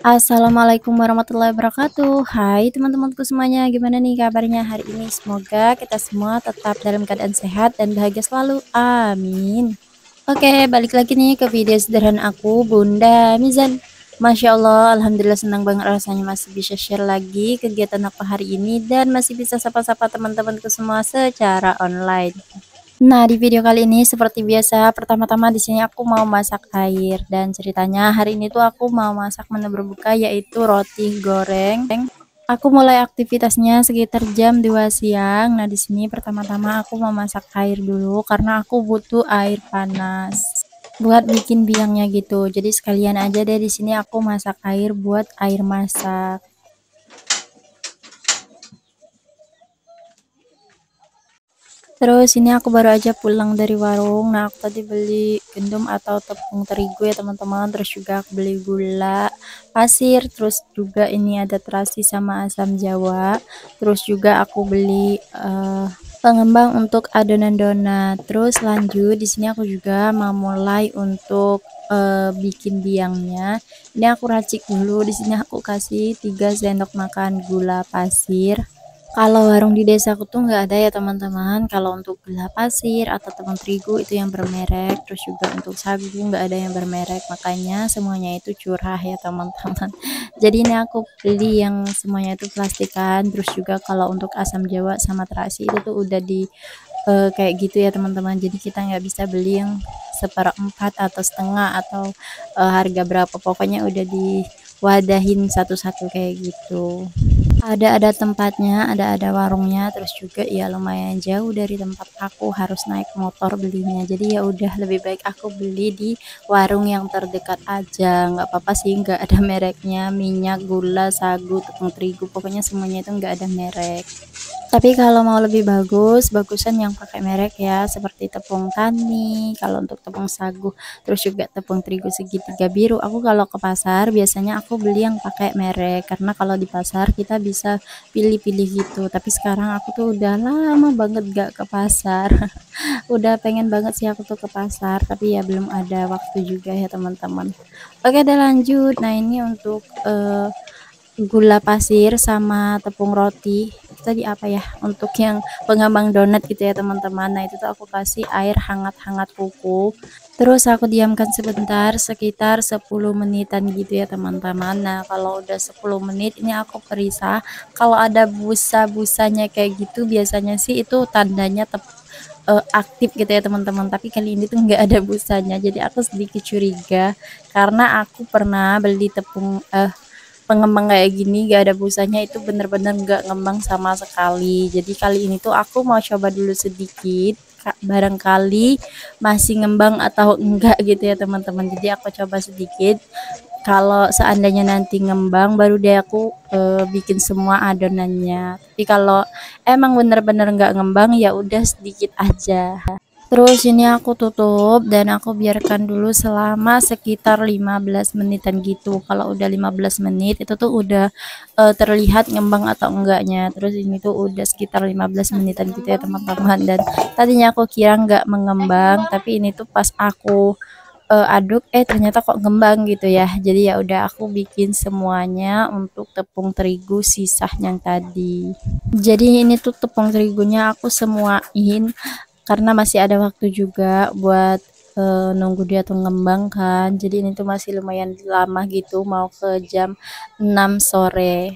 Assalamualaikum warahmatullahi wabarakatuh. Hai teman-temanku semuanya, gimana nih kabarnya hari ini? Semoga kita semua tetap dalam keadaan sehat dan bahagia selalu. Amin. Oke, balik lagi nih ke video sederhana aku, Bunda Mizan. Masya Allah, Alhamdulillah senang banget rasanya masih bisa share lagi kegiatan aku hari ini dan masih bisa sapa-sapa teman-temanku semua secara online. Nah, di video kali ini seperti biasa, pertama-tama di sini aku mau masak air dan ceritanya hari ini tuh aku mau masak menu berbuka yaitu roti goreng. Aku mulai aktivitasnya sekitar jam 2 siang. Nah, di sini pertama-tama aku mau masak air dulu karena aku butuh air panas buat bikin biangnya gitu. Jadi sekalian aja deh di sini aku masak air buat air masak. Terus ini aku baru aja pulang dari warung. Nah, aku tadi beli gandum atau tepung terigu ya teman-teman. Terus juga aku beli gula pasir. Terus juga ini ada terasi sama asam jawa. Terus juga aku beli pengembang untuk adonan donat. Terus lanjut di sini aku juga mau mulai untuk bikin biangnya. Ini aku racik dulu. Di sini aku kasih 3 sendok makan gula pasir. Kalau warung di desaku tuh nggak ada ya teman-teman. Kalau untuk gula pasir atau tepung terigu itu yang bermerek, terus juga untuk sagu nggak ada yang bermerek, makanya semuanya itu curah ya teman-teman. Jadi ini aku beli yang semuanya itu plastikan. Terus juga kalau untuk asam jawa sama terasi itu tuh udah di kayak gitu ya teman-teman. Jadi kita nggak bisa beli yang seperempat atau setengah atau harga berapa, pokoknya udah diwadahin satu-satu kayak gitu. Ada tempatnya, ada warungnya, terus juga ya lumayan jauh dari tempat aku, harus naik motor belinya. Jadi ya udah lebih baik aku beli di warung yang terdekat aja. Nggak apa-apa sih, nggak ada mereknya, minyak, gula, sagu, tepung terigu, pokoknya semuanya itu nggak ada merek. Tapi kalau mau lebih bagusan yang pakai merek ya, seperti tepung tani, kalau untuk tepung sagu, terus juga tepung terigu segitiga biru. Aku kalau ke pasar biasanya aku beli yang pakai merek, karena kalau di pasar kita bisa pilih-pilih gitu. Tapi sekarang aku tuh udah lama banget gak ke pasar. Udah pengen banget sih aku tuh ke pasar, tapi ya belum ada waktu juga ya teman-teman. Oke, udah lanjut. Nah, ini untuk gula pasir sama tepung roti tadi apa ya, untuk yang pengembang donat gitu ya teman-teman. Nah, itu tuh aku kasih air hangat-hangat kuku, terus aku diamkan sebentar sekitar 10 menitan gitu ya teman-teman. Nah, kalau udah 10 menit ini aku periksa, kalau ada busa-busanya kayak gitu biasanya sih itu tandanya aktif gitu ya teman-teman, tapi kali ini tuh nggak ada busanya, jadi aku sedikit curiga karena aku pernah beli tepung pengembang kayak gini gak ada busanya, itu bener-bener gak ngembang sama sekali. Jadi kali ini tuh aku mau coba dulu sedikit, barangkali masih ngembang atau enggak gitu ya teman-teman. Jadi aku coba sedikit, kalau seandainya nanti ngembang baru deh aku bikin semua adonannya. Tapi kalau emang bener-bener nggak ngembang ya udah sedikit aja. Terus ini aku tutup dan aku biarkan dulu selama sekitar 15 menitan gitu. Kalau udah 15 menit itu tuh udah terlihat ngembang atau enggaknya. Terus ini tuh udah sekitar 15 menitan gitu ya teman-teman. Dan tadinya aku kira nggak mengembang, tapi ini tuh pas aku aduk ternyata kok ngembang gitu ya. Jadi ya udah aku bikin semuanya untuk tepung terigu sisa yang tadi. Jadi ini tuh tepung terigunya aku semuain karena masih ada waktu juga buat nunggu dia tuh ngembang kan. Jadi ini tuh masih lumayan lama gitu, mau ke jam 6 sore.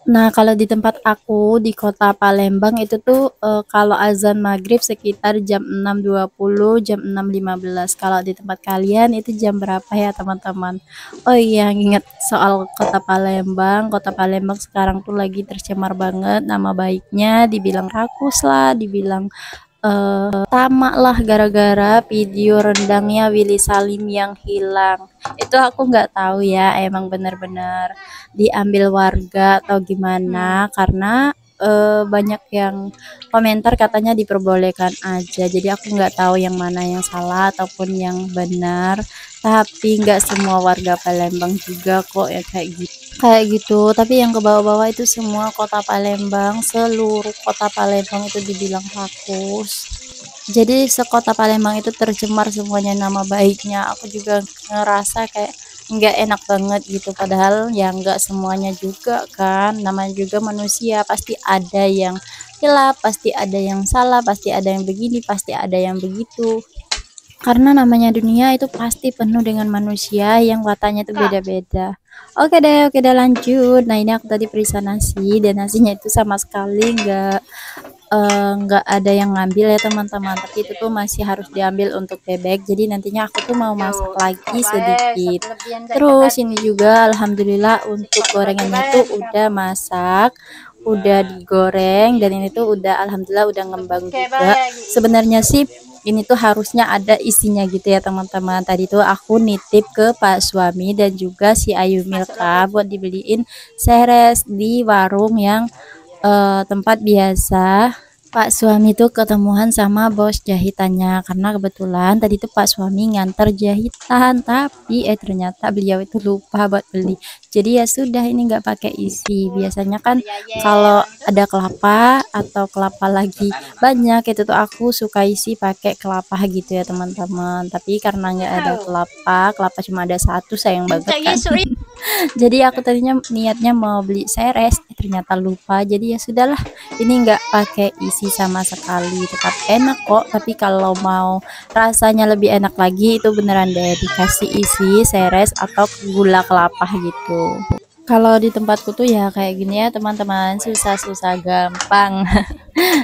Nah, kalau di tempat aku di kota Palembang itu tuh kalau azan maghrib sekitar jam 6.20, jam 6.15. Kalau di tempat kalian itu jam berapa ya teman-teman? Oh iya, ingat soal kota Palembang. Kota Palembang sekarang tuh lagi tercemar banget nama baiknya, dibilang rakus lah, dibilang tamak lah gara-gara video rendangnya Willy Salim yang hilang. Itu aku nggak tahu ya, emang bener-bener diambil warga atau gimana, karena banyak yang komentar katanya diperbolehkan aja. Jadi aku nggak tahu yang mana yang salah ataupun yang benar. Tapi nggak semua warga Palembang juga kok ya kayak gitu. Tapi yang ke bawah-bawah itu semua kota Palembang, seluruh kota Palembang itu dibilang rakus. Jadi sekota Palembang itu tercemar semuanya nama baiknya. Aku juga ngerasa kayak nggak enak banget gitu, padahal ya nggak semuanya juga kan, namanya juga manusia pasti ada yang hilaf, pasti ada yang salah, pasti ada yang begini, pasti ada yang begitu. Karena namanya dunia itu pasti penuh dengan manusia yang wataknya itu beda-beda. Oke deh lanjut. Nah ini aku tadi perisa nasi dan nasinya itu sama sekali nggak ada yang ngambil ya teman-teman, tapi itu tuh masih harus diambil untuk bebek, jadi nantinya aku tuh mau masak lagi sedikit. Terus ini juga alhamdulillah untuk gorengannya tuh udah masak, udah digoreng, dan ini tuh udah alhamdulillah udah ngembang juga. Sebenarnya sih ini tuh harusnya ada isinya gitu ya teman-teman. Tadi tuh aku nitip ke Pak suami dan juga si Ayu Milka buat dibeliin seres di warung yang tempat biasa Pak suami tuh ketemuan sama bos jahitannya, karena kebetulan tadi tuh Pak suami nganter jahitan, tapi ternyata beliau itu lupa buat beli. Jadi ya sudah, ini nggak pakai isi. Biasanya kan kalau ada kelapa atau kelapa lagi banyak itu tuh aku suka isi pakai kelapa gitu ya teman-teman. Tapi karena nggak ada kelapa cuma ada satu, sayang banget kan. Jadi aku tadinya niatnya mau beli seres, ternyata lupa. Jadi ya sudahlah, ini nggak pakai isi sama sekali, tetap enak kok. Tapi kalau mau rasanya lebih enak lagi, itu beneran deh dikasih isi seres atau gula kelapa gitu. Kalau di tempatku tuh ya kayak gini ya teman-teman, susah-susah gampang.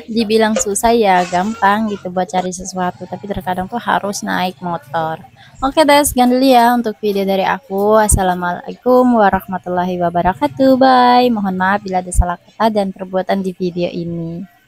Dibilang susah ya gampang gitu buat cari sesuatu, tapi terkadang tuh harus naik motor. Oke deh, sekian dulu ya untuk video dari aku. Assalamualaikum warahmatullahi wabarakatuh. Bye. Mohon maaf bila ada salah kata dan perbuatan di video ini.